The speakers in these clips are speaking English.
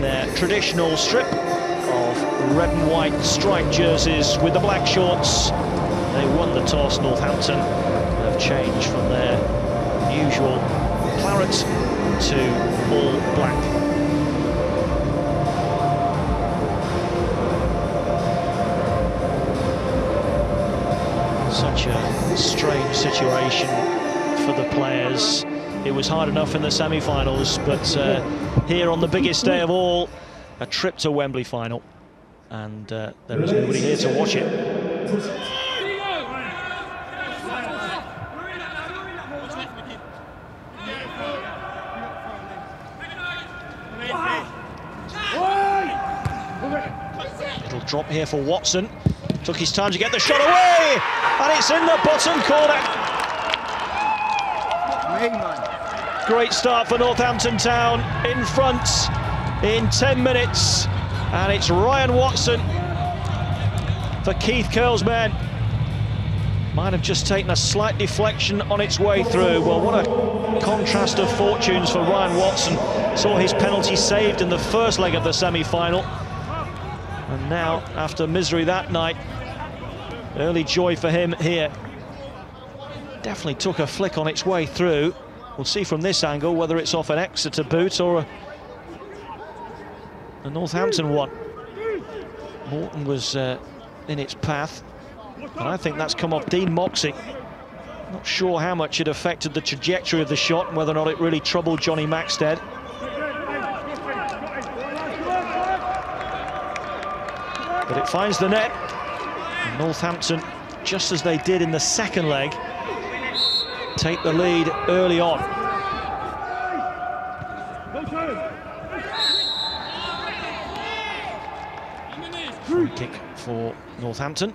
their traditional strip of red and white striped jerseys with the black shorts. They won the toss, Northampton, and have changed from their usual claret to all black. Such a strange situation for the players. It was hard enough in the semi-finals, but here on the biggest day of all, a trip to Wembley final, and there is nobody here to watch it. Little drop here for Watson. Took his time to get the shot away, and it's in the bottom corner. Great start for Northampton Town, in front in 10 minutes, and it's Ryan Watson for Keith Curle's men. Might have just taken a slight deflection on its way through. Well, what a contrast of fortunes for Ryan Watson. Saw his penalty saved in the first leg of the semi-final, and now, after misery that night, early joy for him here. Definitely took a flick on its way through. We'll see from this angle whether it's off an Exeter boot or a Northampton one. Morton was in its path, and I think that's come off Dean Moxey. Not sure how much it affected the trajectory of the shot and whether or not it really troubled Johnny Maxted. But it finds the net. And Northampton, just as they did in the second leg, take the lead early on. Free kick for Northampton.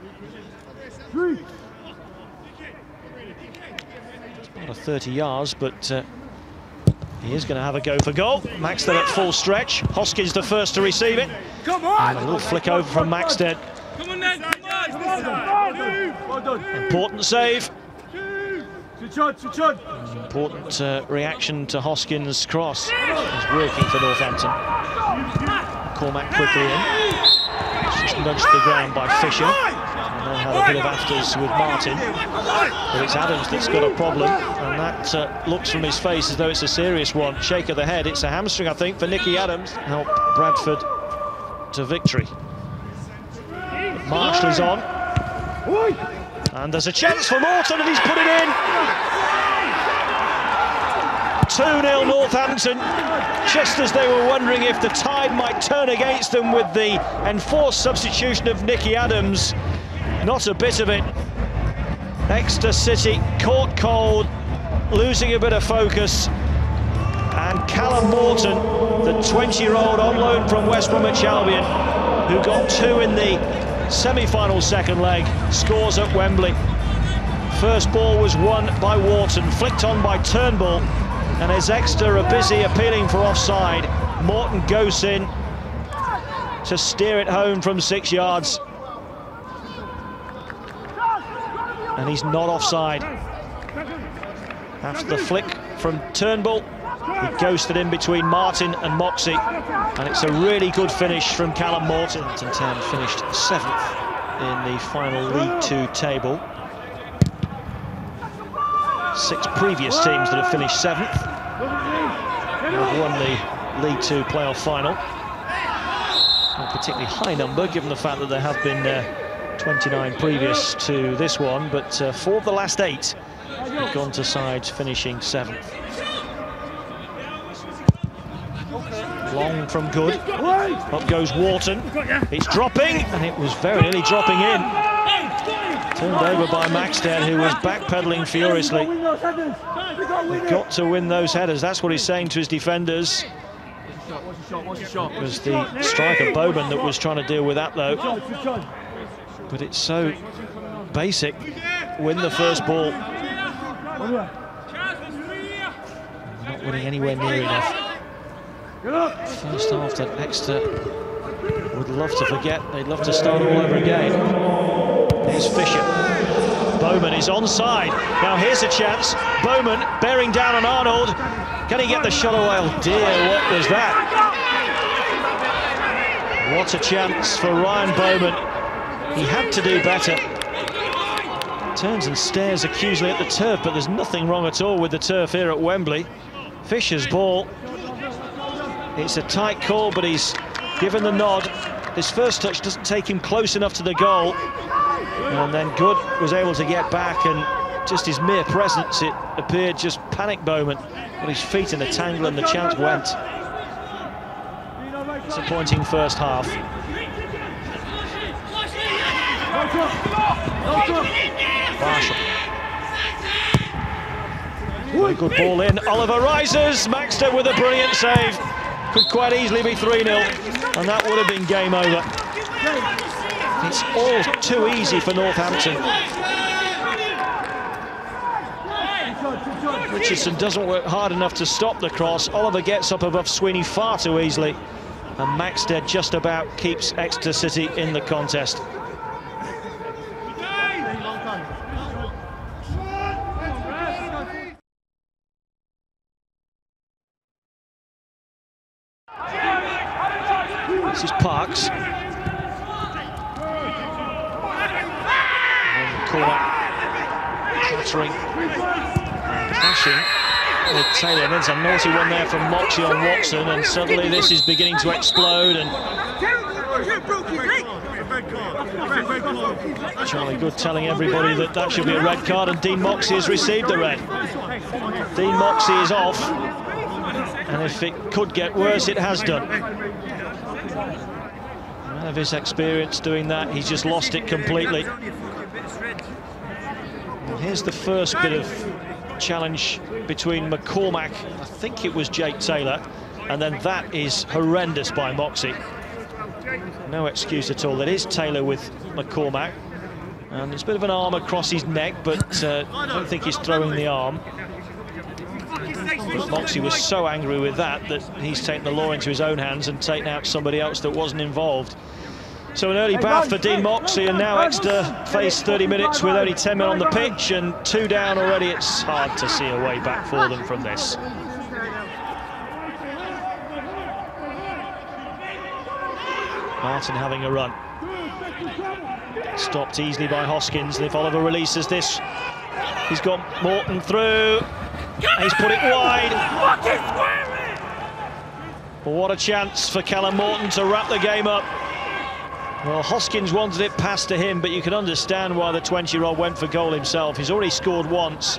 It's about 30 yards, but he is going to have a go for goal. Maxted at full stretch. Hoskins the first to receive it. Come on! And a little flick over from Maxted. Come on, then. Important save. Important reaction to Hoskins' cross. He's working for Northampton. Cormac quickly in. Just nudged to the ground by Fisher. And then had a bit of afters with Martin. But it's Adams that's got a problem. And that looks from his face as though it's a serious one. Shake of the head. It's a hamstring, I think, for Nicky Adams. Help Bradford to victory. But Marshall is on. And there's a chance for Morton, and he's put it in. 2-0 Northampton, just as they were wondering if the tide might turn against them with the enforced substitution of Nicky Adams. Not a bit of it. Exeter City caught cold, losing a bit of focus. And Callum Morton, the 20-year-old on loan from West Bromwich Albion, who got 2 in the semi-final second leg, scores at Wembley. First ball was won by Wharton, flicked on by Turnbull, and as Exeter are busy appealing for offside, Morton goes in to steer it home from 6 yards. And he's not offside. After the flick from Turnbull, he ghosted in between Martin and Moxey, and it's a really good finish from Callum Morton. Town finished 7th in the final League Two table. 6 previous teams that have finished 7th have won the League Two playoff final. Not a particularly high number, given the fact that there have been 29 previous to this one, but 4 of the last 8 have gone to sides finishing 7th. Long from good. Up goes Wharton. It's dropping, and it was very nearly dropping in. Turned over by Maxted, who was backpedaling furiously. They've got to win those headers. That's what he's saying to his defenders. It was the striker Bowman that was trying to deal with that, though. But it's so basic. Win the first ball. They're not winning anywhere near enough. First half that Exeter would love to forget. They'd love to start all over again. Here's Fisher. Bowman is onside. Now here's a chance. Bowman bearing down on Arnold. Can he get the shot away? Oh dear, what was that? What a chance for Ryan Bowman. He had to do better. Turns and stares accusingly at the turf, but there's nothing wrong at all with the turf here at Wembley. Fisher's ball. It's a tight call, but he's given the nod. His first touch doesn't take him close enough to the goal. And then Good was able to get back, and just his mere presence, it appeared, just panicked Bowman. Got his feet in a tangle and the chance went. Disappointing first half. Marshall. Very good ball in. Oliver rises. Maxted with a brilliant save. Could quite easily be 3-0, and that would have been game over. It's all too easy for Northampton. Richardson doesn't work hard enough to stop the cross. Oliver gets up above Sweeney far too easily, and Maxted just about keeps Exeter City in the contest. This is Parks. Corner, clattering, clashing with Taylor. And there's a naughty one there from Moxie on Watson, and suddenly this is beginning to explode. And Charlie Good telling everybody that that should be a red card, and Dean Moxie has received the red. Dean Moxie is off, and if it could get worse, it has done. None of his experience doing that, he's just lost it completely. Here's the first bit of challenge between McCormack, I think it was Jake Taylor, and then that is horrendous by Moxie. No excuse at all. That is Taylor with McCormack, and there's a bit of an arm across his neck, but I don't think he's throwing the arm. But Moxie was so angry with that he's taken the law into his own hands and taken out somebody else that wasn't involved. So an early bath for Dean Moxie, and now Exeter face 30 minutes with only 10 men on the pitch and 2 down already. It's hard to see a way back for them from this. Martin having a run. Stopped easily by Hoskins, and if Oliver releases this, he's got Morton through. He's put it wide. But what a chance for Callum Morton to wrap the game up. Well, Hoskins wanted it passed to him, but you can understand why the 20-year-old went for goal himself. He's already scored once.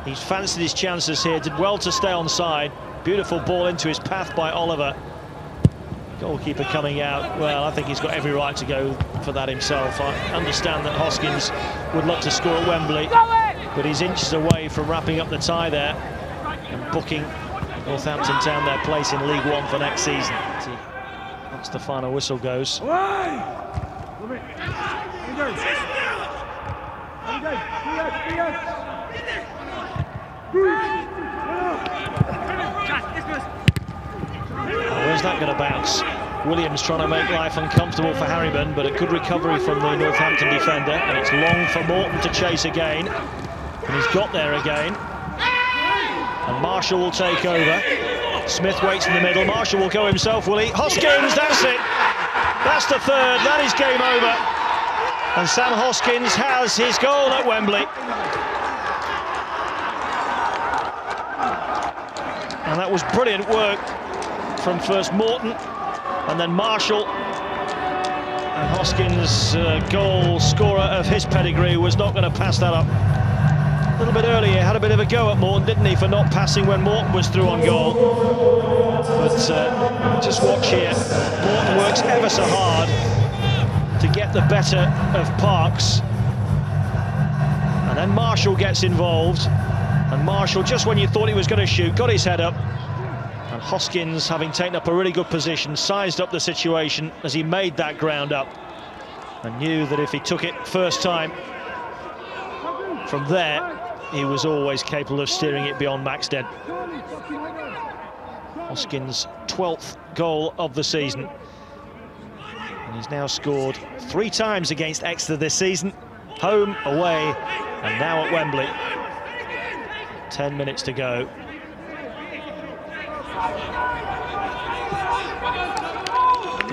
He's fancied his chances here, did well to stay onside. Beautiful ball into his path by Oliver. Goalkeeper coming out. Well, I think he's got every right to go for that himself. I understand that Hoskins would love to score at Wembley, but he's inches away from wrapping up the tie there and booking Northampton Town their place in League One for next season. Once the final whistle goes. Where's that going to bounce? Williams trying to make life uncomfortable for Harriman, but a good recovery from the Northampton defender, and it's long for Morton to chase again, and he's got there again, and Marshall will take over. Smith waits in the middle. Marshall will go himself, will he? Hoskins, that's it. That's the third. That is game over. And Sam Hoskins has his goal at Wembley. And that was brilliant work from first Morton and then Marshall. And Hoskins, goal scorer of his pedigree, was not going to pass that up. A little bit earlier, had a bit of a go at Morton, didn't he, for not passing when Morton was through on goal. But just watch here. Morton works ever so hard to get the better of Parks. And then Marshall gets involved. And Marshall, just when you thought he was going to shoot, got his head up. And Hoskins, having taken up a really good position, sized up the situation as he made that ground up. And knew that if he took it first time, from there, he was always capable of steering it beyond Maxted. Hoskins' 12th goal of the season. And he's now scored 3 times against Exeter this season. Home, away, and now at Wembley. 10 minutes to go.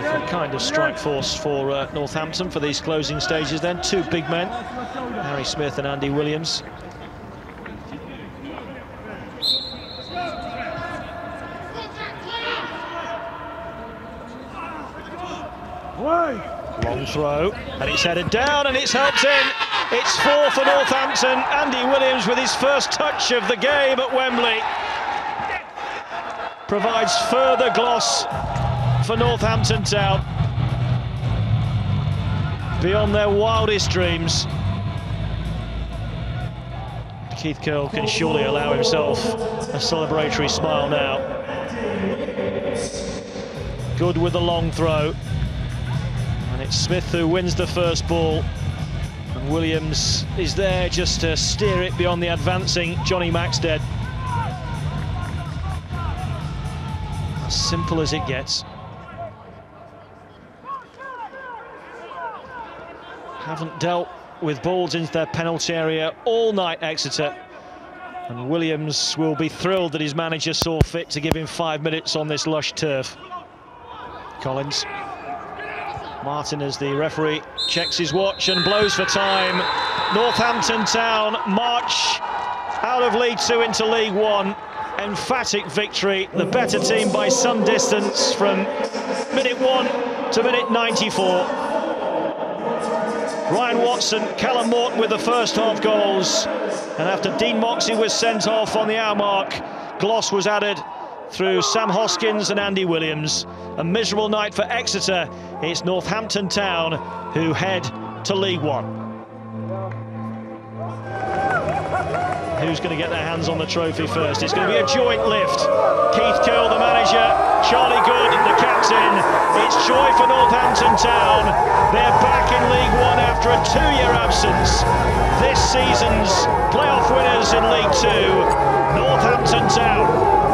Different kind of strike force for Northampton for these closing stages then. Two big men, Harry Smith and Andy Williams. Long throw, and it's headed down, and it's helped in. It's 4 for Northampton. Andy Williams with his first touch of the game at Wembley provides further gloss for Northampton Town beyond their wildest dreams. Keith Curle can surely allow himself a celebratory smile now. Good with the long throw. And it's Smith who wins the first ball. And Williams is there just to steer it beyond the advancing Johnny Maxted. As simple as it gets. Haven't dealt with balls into their penalty area all night, Exeter. And Williams will be thrilled that his manager saw fit to give him 5 minutes on this lush turf. Collins. Martin, as the referee, checks his watch and blows for time. Northampton Town march out of League Two into League One. Emphatic victory, the better team by some distance from minute 1 to minute 94. Ryan Watson, Callum Morton with the first half goals. And after Dean Moxey was sent off on the hour mark, gloss was added through Sam Hoskins and Andy Williams. A miserable night for Exeter. It's Northampton Town who head to League One. Who's going to get their hands on the trophy first? It's going to be a joint lift. Keith Curle, the manager, Charlie Good, the captain. It's joy for Northampton Town. They're back in League One after a 2-year absence. This season's playoff winners in League Two, Northampton Town.